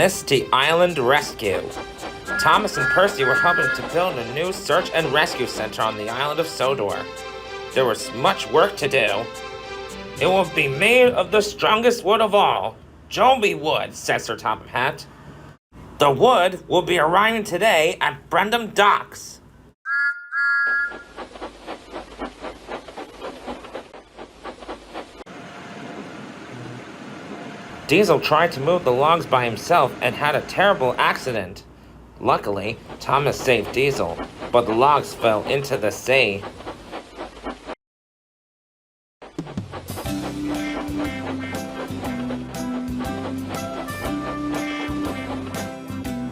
Misty Island Rescue. Thomas and Percy were helping to build a new search and rescue center on the island of Sodor. There was much work to do. It will be made of the strongest wood of all, Joby wood, said Sir Topham Hatt. The wood will be arriving today at Brendam Docks. Diesel tried to move the logs by himself and had a terrible accident. Luckily, Thomas saved Diesel, but the logs fell into the sea.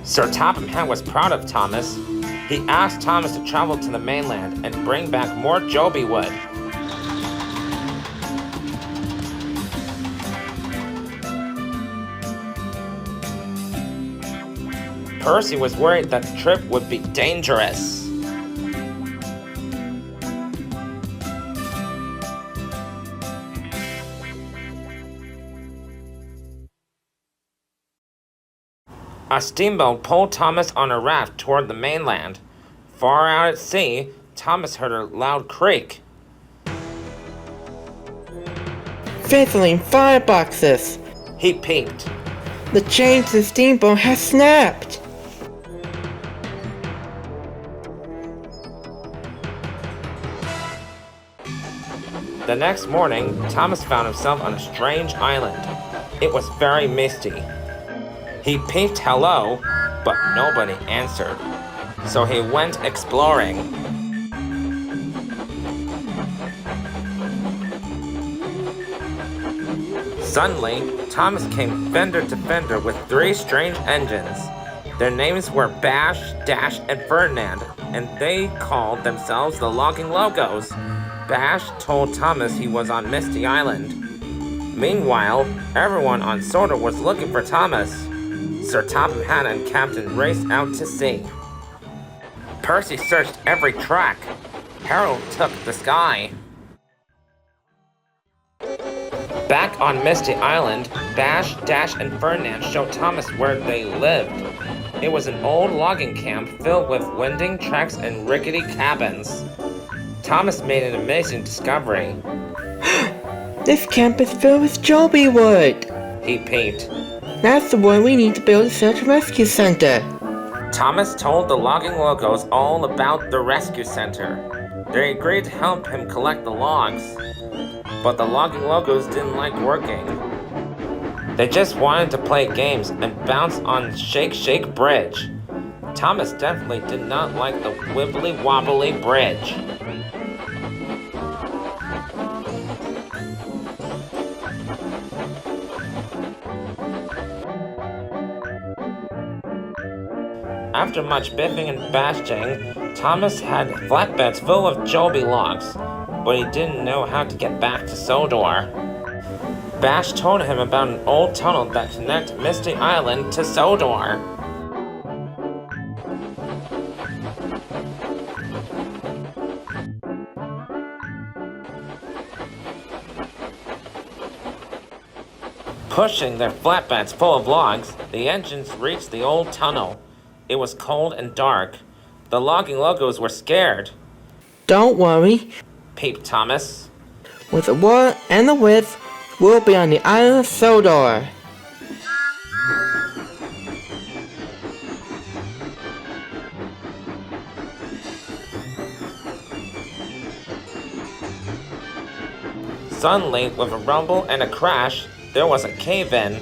Sir Topham Hatt was proud of Thomas. He asked Thomas to travel to the mainland and bring back more Joby wood. Percy was worried that the trip would be dangerous. A steamboat pulled Thomas on a raft toward the mainland. Far out at sea, Thomas heard a loud creak. Fizzling fireboxes! He peeped. The chain to the steamboat has snapped! The next morning, Thomas found himself on a strange island. It was very misty. He peeped hello, but nobody answered. So he went exploring. Suddenly, Thomas came fender to fender with three strange engines. Their names were Bash, Dash, and Ferdinand, and they called themselves the Logging Logos. Bash told Thomas he was on Misty Island. Meanwhile, everyone on Sodor was looking for Thomas. Sir Topham Hatt and Captain raced out to sea. Percy searched every track. Harold took the sky. Back on Misty Island, Bash, Dash, and Ferdinand showed Thomas where they lived. It was an old logging camp filled with winding tracks and rickety cabins. Thomas made an amazing discovery. This camp is filled with Joby wood! He peeped. That's the wood we need to build a search and rescue center. Thomas told the Logging Logos all about the rescue center. They agreed to help him collect the logs. But the Logging Logos didn't like working. They just wanted to play games and bounce on Shake Shake Bridge. Thomas definitely did not like the wibbly wobbly bridge. After much biffing and bashing, Thomas had flatbeds full of Joby logs, but he didn't know how to get back to Sodor. Bash told him about an old tunnel that connected Misty Island to Sodor. Pushing their flatbeds full of logs, the engines reached the old tunnel. It was cold and dark. The Logging Logos were scared. Don't worry, peeped Thomas. With the wood and the width, we'll be on the island of Sodor. Suddenly, with a rumble and a crash, there was a cave-in.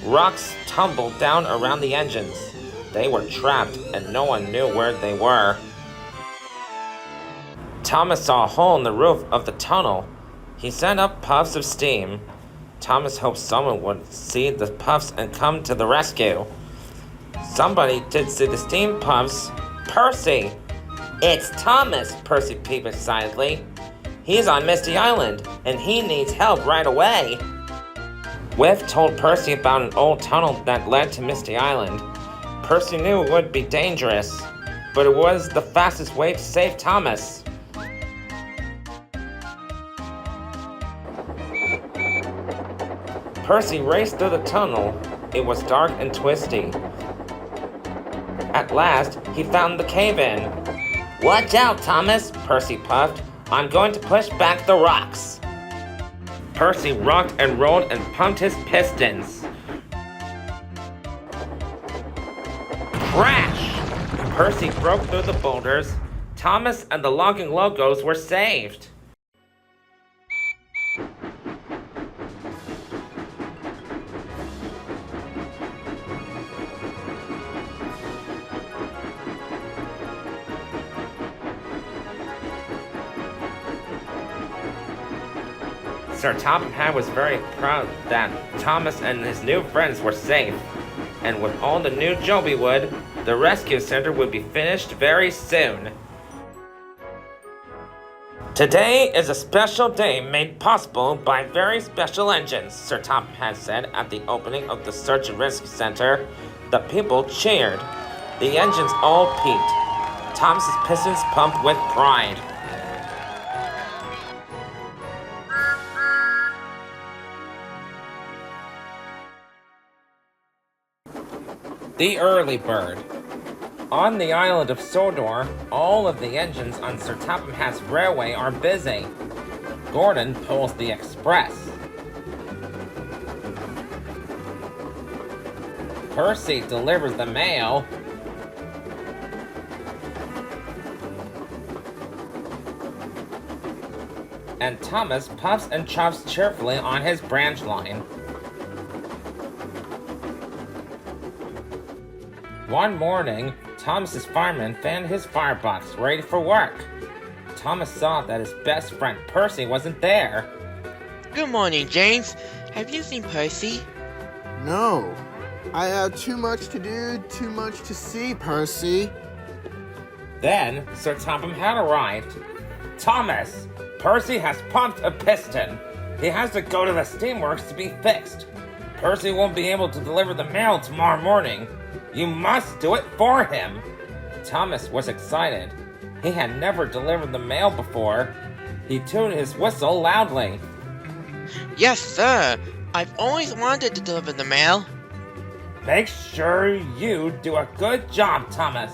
Rocks tumbled down around the engines. They were trapped, and no one knew where they were. Thomas saw a hole in the roof of the tunnel. He sent up puffs of steam. Thomas hoped someone would see the puffs and come to the rescue. Somebody did see the steam puffs. Percy! It's Thomas, Percy peeped excitedly. He's on Misty Island, and he needs help right away. Whiff told Percy about an old tunnel that led to Misty Island. Percy knew it would be dangerous, but it was the fastest way to save Thomas. Percy raced through the tunnel. It was dark and twisty. At last, he found the cave-in. "Watch out, Thomas," Percy puffed. "I'm going to push back the rocks." Percy rocked and rolled and pumped his pistons. Crash! Percy broke through the boulders. Thomas and the logging logos were saved. Sir Topham Hatt was very proud that Thomas and his new friends were safe, and with all the new Joby wood, the rescue center would be finished very soon. Today is a special day made possible by very special engines, Sir Topham Hatt said at the opening of the Search and Rescue Center. The people cheered. The engines all peaked. Thomas's pistons pumped with pride. The Early Bird. On the island of Sodor, all of the engines on Sir Topham Hatt's railway are busy. Gordon pulls the express. Percy delivers the mail. And Thomas puffs and chuffs cheerfully on his branch line. One morning, Thomas's fireman found his firebox ready for work. Thomas saw that his best friend Percy wasn't there. Good morning, James. Have you seen Percy? No. I have too much to do, too much to see, Percy. Then Sir Topham Hatt arrived. "Thomas, Percy has pumped a piston. He has to go to the steamworks to be fixed. Percy won't be able to deliver the mail tomorrow morning. You must do it for him." Thomas was excited. He had never delivered the mail before. He tuned his whistle loudly. Yes, sir. I've always wanted to deliver the mail. "Make sure you do a good job, Thomas."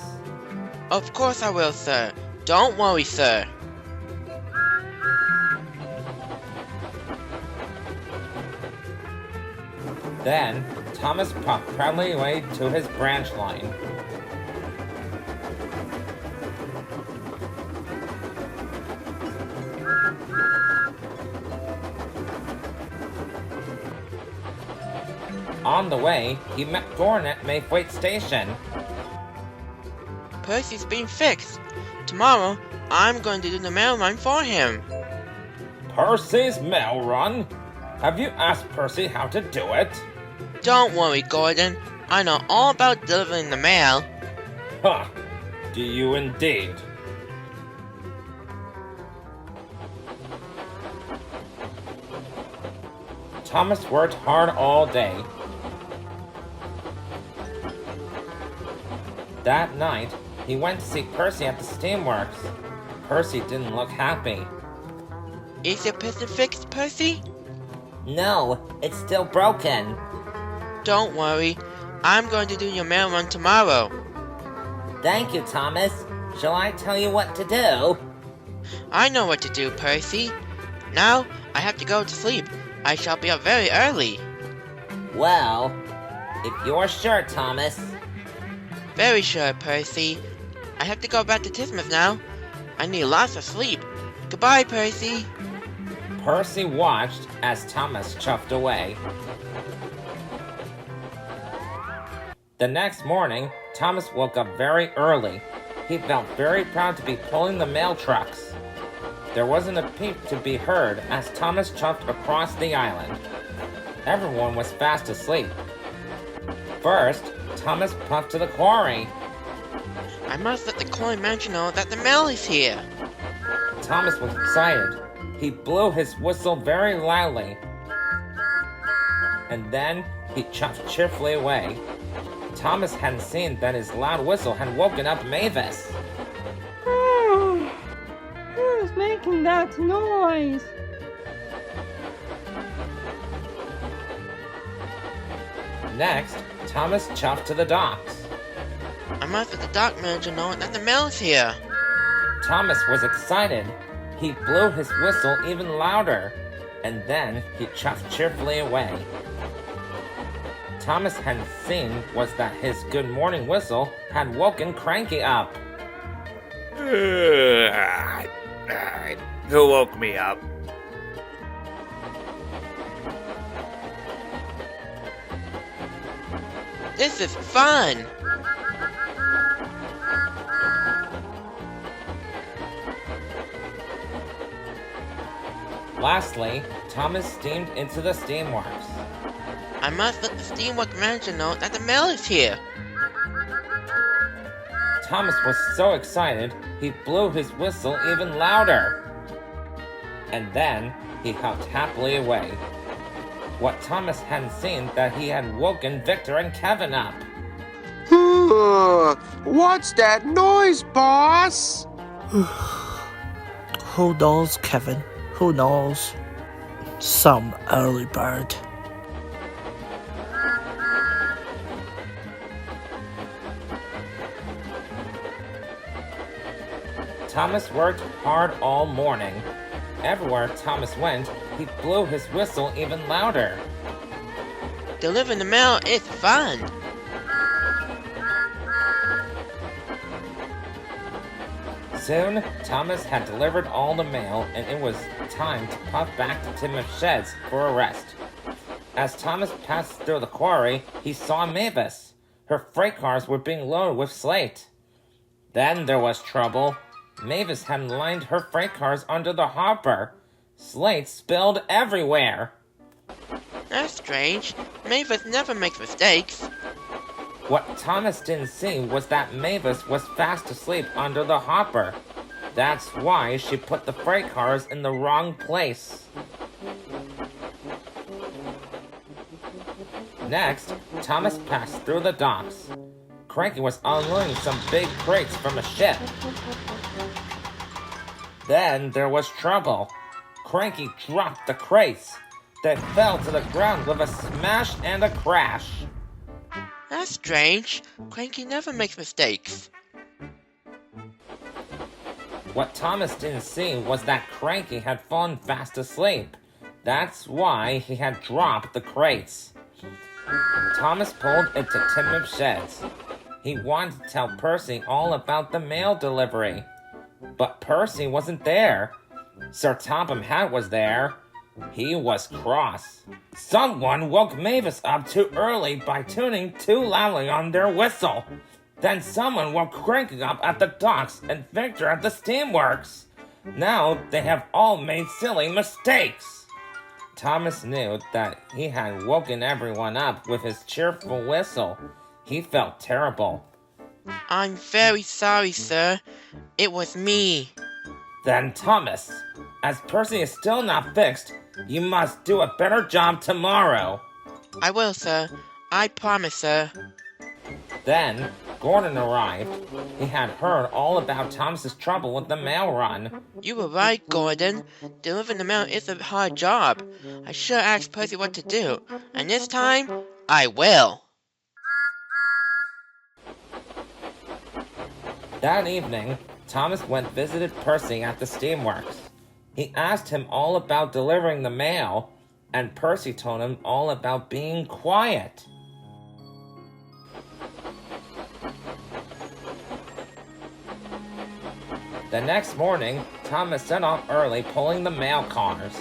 Of course I will, sir. Don't worry, sir. Then, Thomas puffed proudly away to his branch line. On the way, he met Gordon at Mayfleet Station. Percy's been fixed. Tomorrow, I'm going to do the mail run for him. Percy's mail run? Have you asked Percy how to do it? Don't worry, Gordon. I know all about delivering the mail. Huh. Do you indeed? Thomas worked hard all day. That night, he went to see Percy at the steamworks. Percy didn't look happy. Is your piston fixed, Percy? No, it's still broken. Don't worry. I'm going to do your mail run tomorrow. Thank you, Thomas. Shall I tell you what to do? I know what to do, Percy. Now, I have to go to sleep. I shall be up very early. Well, if you're sure, Thomas. Very sure, Percy. I have to go back to Tismouth now. I need lots of sleep. Goodbye, Percy. Percy watched as Thomas chuffed away. The next morning, Thomas woke up very early. He felt very proud to be pulling the mail trucks. There wasn't a peep to be heard as Thomas chuffed across the island. Everyone was fast asleep. First, Thomas puffed to the quarry. I must let the quarry manager know that the mail is here. Thomas was excited. He blew his whistle very loudly. And then he chuffed cheerfully away. Thomas hadn't seen that his loud whistle had woken up Mavis. Who's making that noise? Next, Thomas chuffed to the docks. I must let the dock manager know that the mail is here. Thomas was excited. He blew his whistle even louder, and then he chuffed cheerfully away. Thomas hadn't seen was that his good morning whistle had woken Cranky up. Who woke me up? This is fun! Lastly, Thomas steamed into the steamworks. I must let the steamwork manager know that the mail is here. Thomas was so excited, he blew his whistle even louder. And then, he hopped happily away. What Thomas hadn't seen that he had woken Victor and Kevin up. What's that noise, boss? Who knows, Kevin? Who knows? Some early bird. Thomas worked hard all morning. Everywhere Thomas went, he blew his whistle even louder. Delivering the mail is fun! Soon, Thomas had delivered all the mail, and it was time to puff back to Timothy's sheds for a rest. As Thomas passed through the quarry, he saw Mavis. Her freight cars were being loaded with slate. Then there was trouble. Mavis had lined her freight cars under the hopper. Slate spilled everywhere. That's strange. Mavis never makes mistakes. What Thomas didn't see was that Mavis was fast asleep under the hopper. That's why she put the freight cars in the wrong place. Next, Thomas passed through the docks. Cranky was unloading some big crates from a ship. Then there was trouble. Cranky dropped the crates. They fell to the ground with a smash and a crash. That's strange. Cranky never makes mistakes. What Thomas didn't see was that Cranky had fallen fast asleep. That's why he had dropped the crates. Thomas pulled into Timothy's sheds. He wanted to tell Percy all about the mail delivery. But Percy wasn't there. Sir Topham Hatt was there. He was cross. Someone woke Mavis up too early by tuning too loudly on their whistle. Then someone woke Cranky up at the docks and Victor at the steamworks. Now they have all made silly mistakes. Thomas knew that he had woken everyone up with his cheerful whistle. He felt terrible. I'm very sorry, sir. It was me. Then Thomas, as Percy is still not fixed, you must do a better job tomorrow. I will, sir. I promise, sir. Then Gordon arrived. He had heard all about Thomas's trouble with the mail run. You were right, Gordon. Delivering the mail is a hard job. I should ask Percy what to do, and this time, I will. That evening, Thomas went visited Percy at the steamworks. He asked him all about delivering the mail, and Percy told him all about being quiet. The next morning, Thomas set off early pulling the mail cars.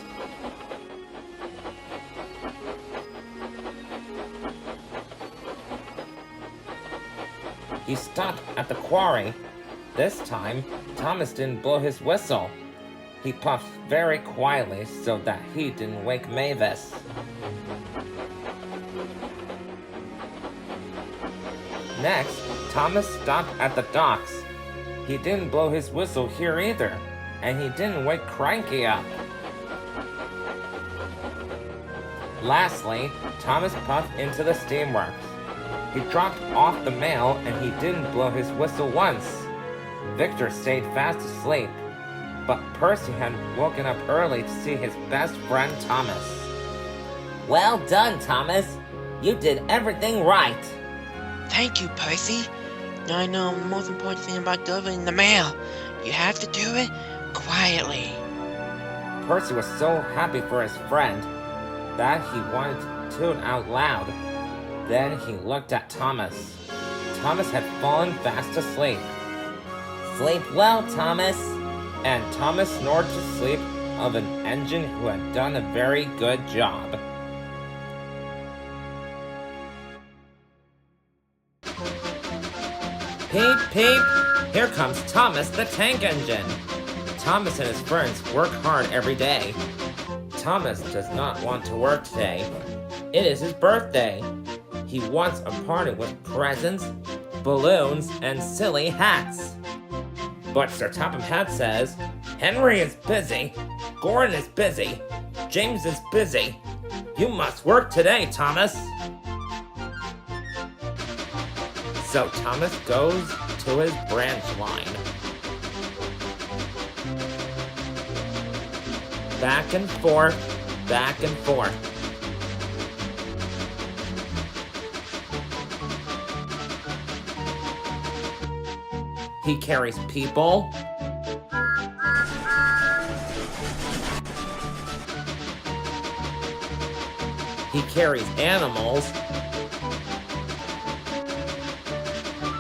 He stopped at the quarry. This time, Thomas didn't blow his whistle. He puffed very quietly so that he didn't wake Mavis. Next, Thomas stopped at the docks. He didn't blow his whistle here either, and he didn't wake Cranky up. Lastly, Thomas puffed into the steamworks. He dropped off the mail and he didn't blow his whistle once. Victor stayed fast asleep, but Percy had woken up early to see his best friend Thomas. Well done, Thomas. You did everything right. Thank you, Percy. Now I know the most important thing about delivering the mail. You have to do it quietly. Percy was so happy for his friend that he wanted to tune out loud. Then he looked at Thomas. Thomas had fallen fast asleep. Sleep well, Thomas. And Thomas snored to sleep of an engine who had done a very good job. Peep, peep! Here comes Thomas the tank engine. Thomas and his friends work hard every day. Thomas does not want to work today. It is his birthday. He wants a party with presents, balloons, and silly hats. But Sir Topham Hatt says, Henry is busy, Gordon is busy, James is busy. You must work today, Thomas. So Thomas goes to his branch line. Back and forth, back and forth. He carries people. He carries animals.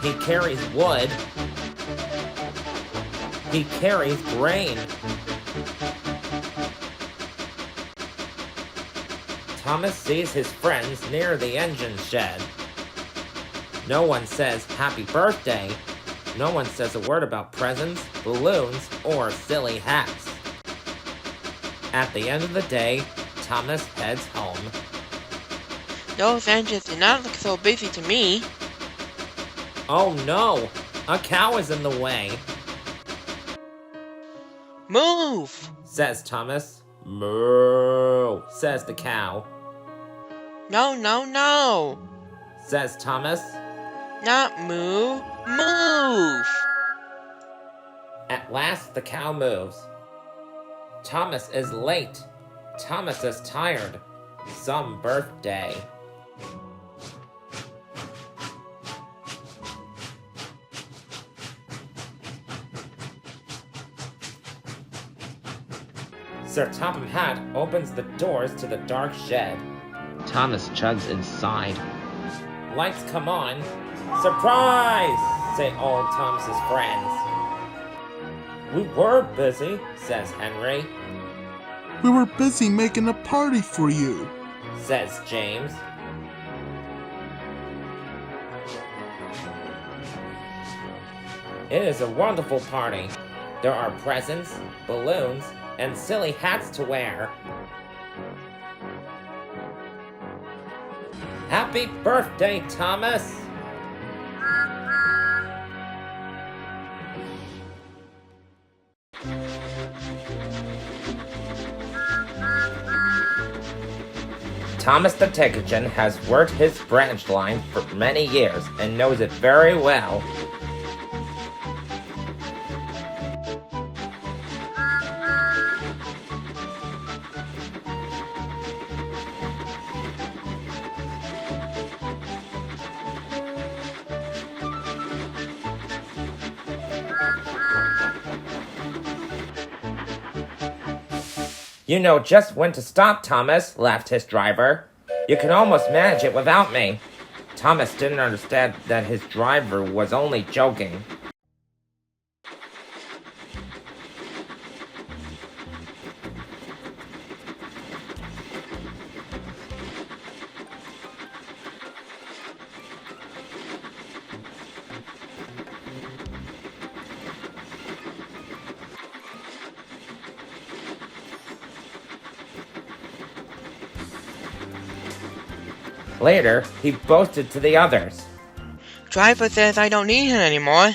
He carries wood. He carries grain. Thomas sees his friends near the engine shed. No one says happy birthday. No one says a word about presents, balloons, or silly hats. At the end of the day, Thomas heads home. Those engines do not look so busy to me. Oh no! A cow is in the way, Move! says Thomas. Moo, says the cow, No, no, no! says Thomas. Not moo, move! At last the cow moves. Thomas is late. Thomas is tired. Some birthday. Sir Topham Hatt opens the doors to the dark shed. Thomas chugs inside. Lights come on. Surprise! Say all Thomas's friends. We were busy, says Henry, We were busy making a party for you. says James. It is a wonderful party. There are presents, balloons, and silly hats to wear. Happy birthday, Thomas! Thomas the Tank Engine has worked his branch line for many years and knows it very well. You know just when to stop, Thomas, laughed his driver. You can almost manage it without me. Thomas didn't understand that his driver was only joking. Later, he boasted to the others. Driver says I don't need him anymore.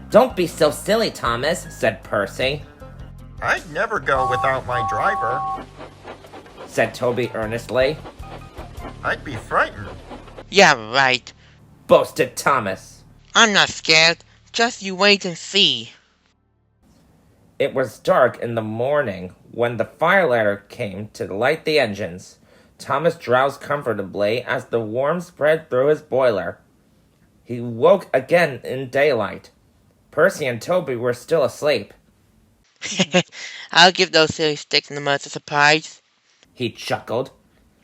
Don't be so silly, Thomas, said Percy, I'd never go without my driver. said Toby earnestly, I'd be frightened. Yeah, right. boasted Thomas. I'm not scared. Just you wait and see. It was dark in the morning when the firelighter came to light the engines. Thomas drowsed comfortably as the warmth spread through his boiler. He woke again in daylight. Percy and Toby were still asleep. I'll give those silly sticks in the mud a surprise. He chuckled.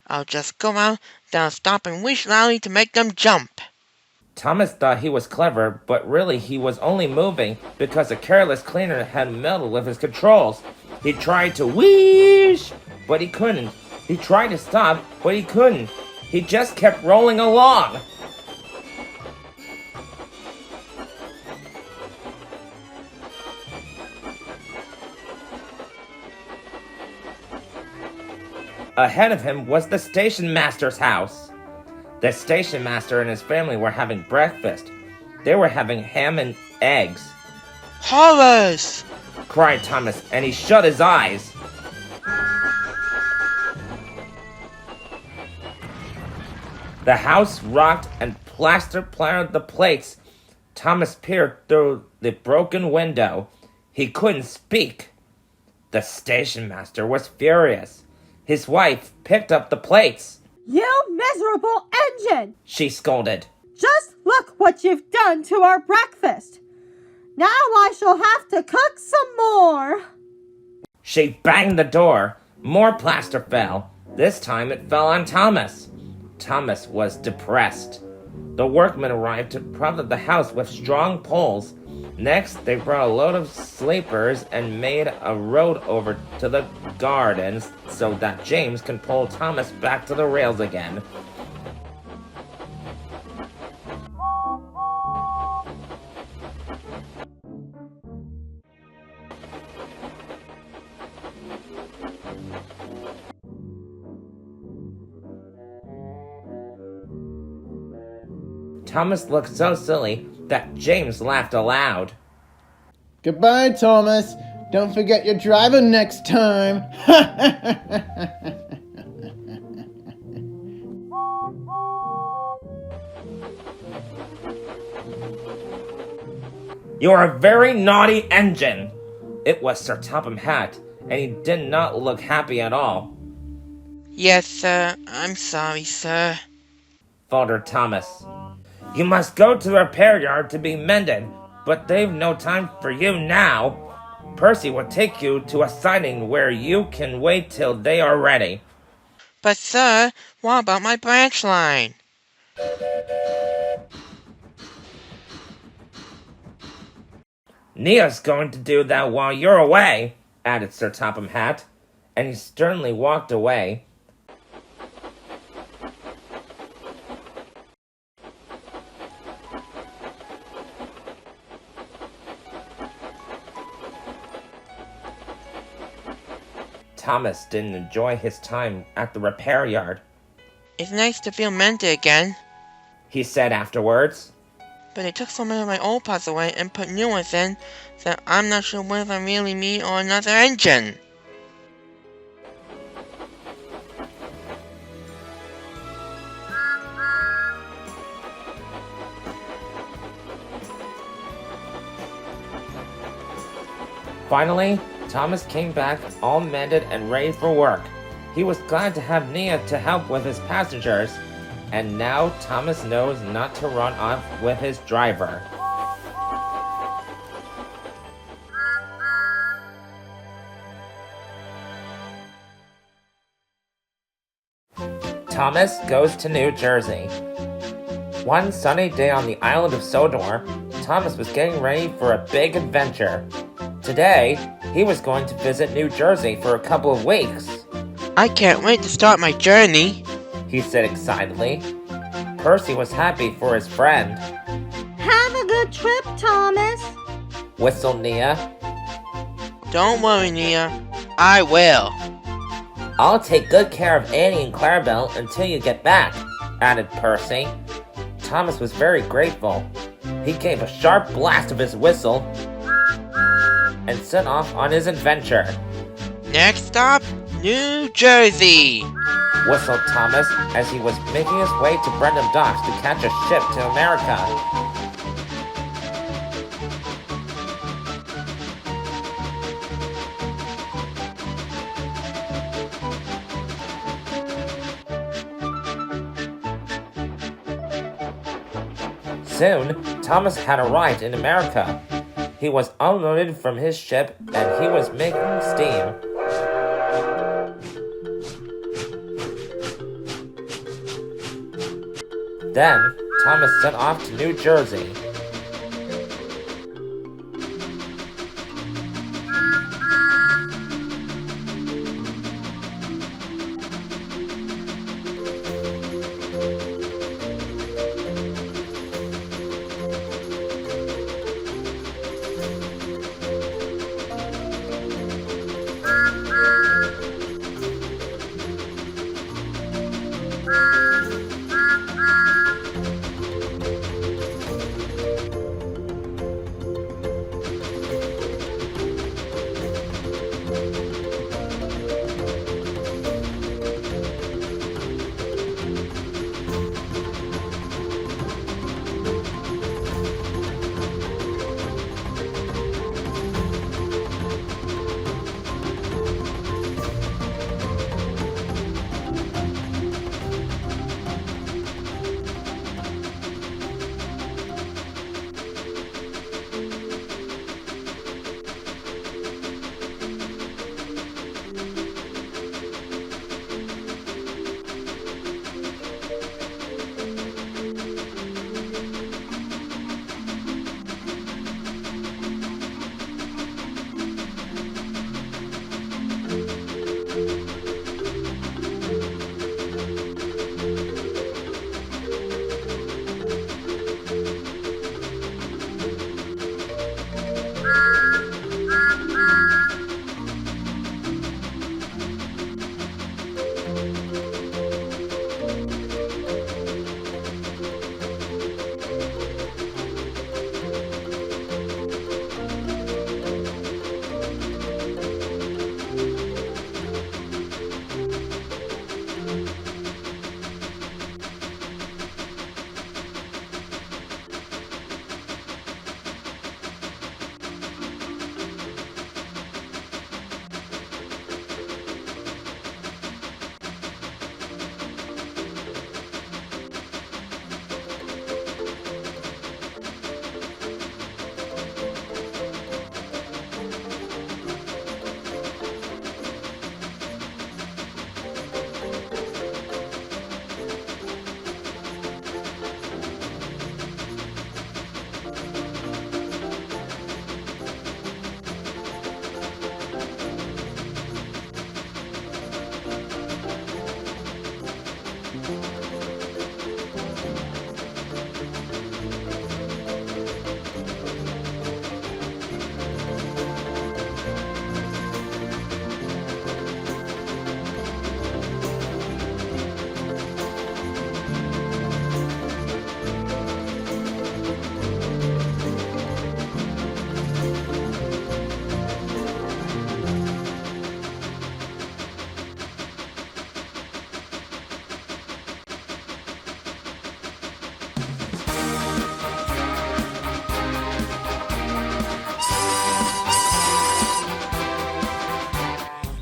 I'll just go out, then I'll stop and wish loudly to make them jump. Thomas thought he was clever, but really he was only moving because a careless cleaner had meddled with his controls. He tried to whoosh, but he couldn't. He tried to stop, but he couldn't. He just kept rolling along. Ahead of him was the station master's house. The station master and his family were having breakfast. They were having ham and eggs. Horrors! Cried Thomas, and he shut his eyes. The house rocked and plaster planted the plates. Thomas peered through the broken window. He couldn't speak. The station master was furious. His wife picked up the plates. You miserable engine! She scolded. Just look what you've done to our breakfast. Now I shall have to cook some more. She banged the door. More plaster fell. This time it fell on Thomas. Thomas was depressed. The workmen arrived to prop up the house with strong poles. Next, they brought a load of sleepers and made a road over to the gardens so that James can pull Thomas back to the rails again. Thomas looked so silly that James laughed aloud. Goodbye, Thomas. Don't forget your driver next time. You're a very naughty engine. It was Sir Topham Hatt, and he did not look happy at all. Yes, sir. I'm sorry, sir. Faltered Thomas. You must go to the repair yard to be mended, but they've no time for you now. Percy will take you to a siding where you can wait till they are ready. But, sir, what about my branch line? Nia's going to do that while you're away, added Sir Topham Hatt, and he sternly walked away. Thomas didn't enjoy his time at the repair yard. It's nice to feel mended again. He said afterwards. But they took so many of my old parts away and put new ones in that I'm not sure whether I'm really me or another engine. Finally, Thomas came back all mended and ready for work. He was glad to have Nia to help with his passengers, and now Thomas knows not to run off with his driver. Thomas goes to New Jersey. One sunny day on the island of Sodor, Thomas was getting ready for a big adventure. Today, he was going to visit New Jersey for a couple of weeks. I can't wait to start my journey, he said excitedly. Percy was happy for his friend. Have a good trip, Thomas. Whistled Nia. Don't worry, Nia. I will. I'll take good care of Annie and Clarabelle until you get back, added Percy. Thomas was very grateful. He gave a sharp blast of his whistle and set off on his adventure. Next stop, New Jersey. Whistled Thomas as he was making his way to Brenham Docks to catch a ship to America. Soon, Thomas had arrived in America. He was unloaded from his ship and he was making steam. Then, Thomas set off to New Jersey.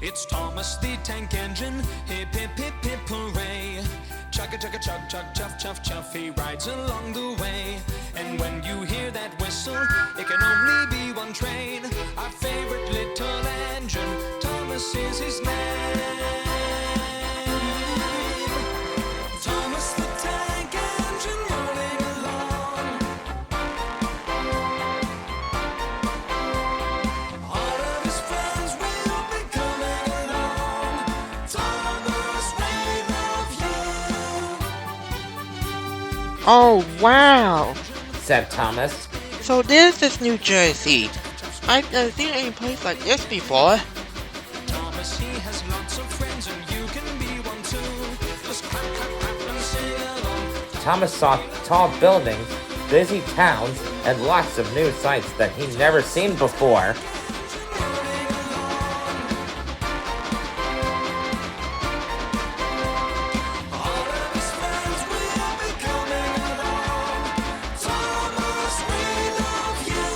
It's Thomas the Tank Engine, hip hip hip hip hooray. Chugga chugga chug chug chuff chuff chuff, he rides along the way. And when you hear that whistle, it can only be one train. Our favorite little engine, Thomas is his name. Thomas the Tank Engine rolling along. All of his friends will be coming along. Thomas, we love you. Oh, wow. Said Thomas. So this is New Jersey. I've never seen any place like this before. Thomas, he has lots of friends, and you can be one too. Just clap, clap, clap, and sing along. Thomas saw tall buildings, busy towns, and lots of new sights that he'd never seen before. All of his friends will be coming along. Thomas, we love you.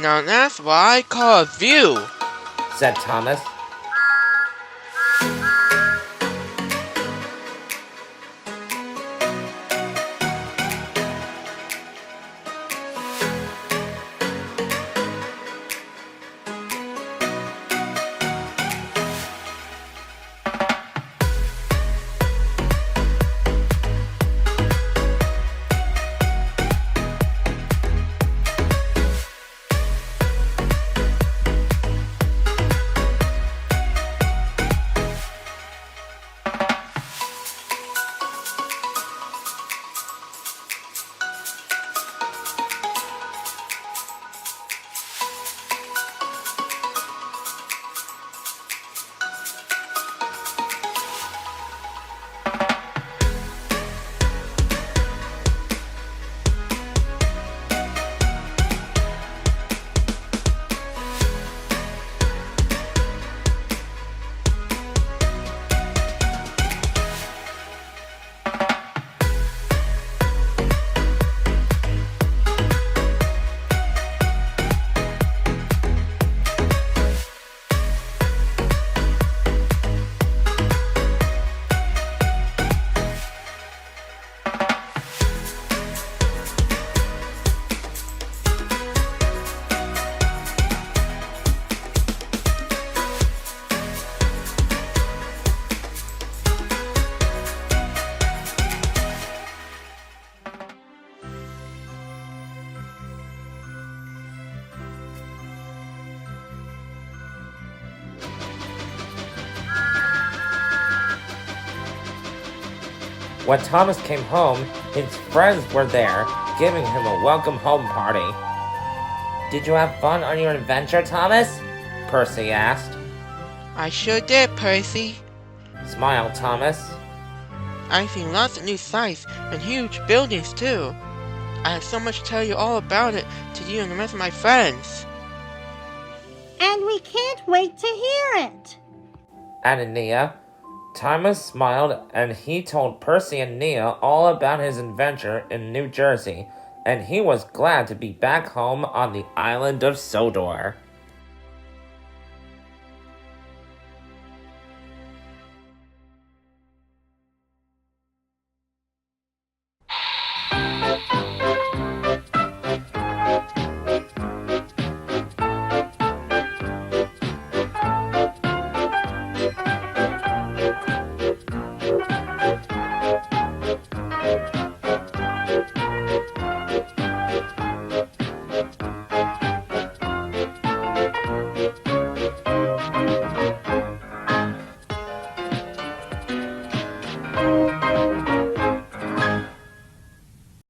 Now that's what I call a view, said Thomas. When Thomas came home, his friends were there, giving him a welcome home party. Did you have fun on your adventure, Thomas? Percy asked. I sure did, Percy, Smiled Thomas. I've seen lots of new sights and huge buildings too. I have so much to tell you all about it to you and the rest of my friends. And we can't wait to hear it. Added Nia. Thomas smiled and he told Percy and Nia all about his adventure in New Jersey, and he was glad to be back home on the island of Sodor.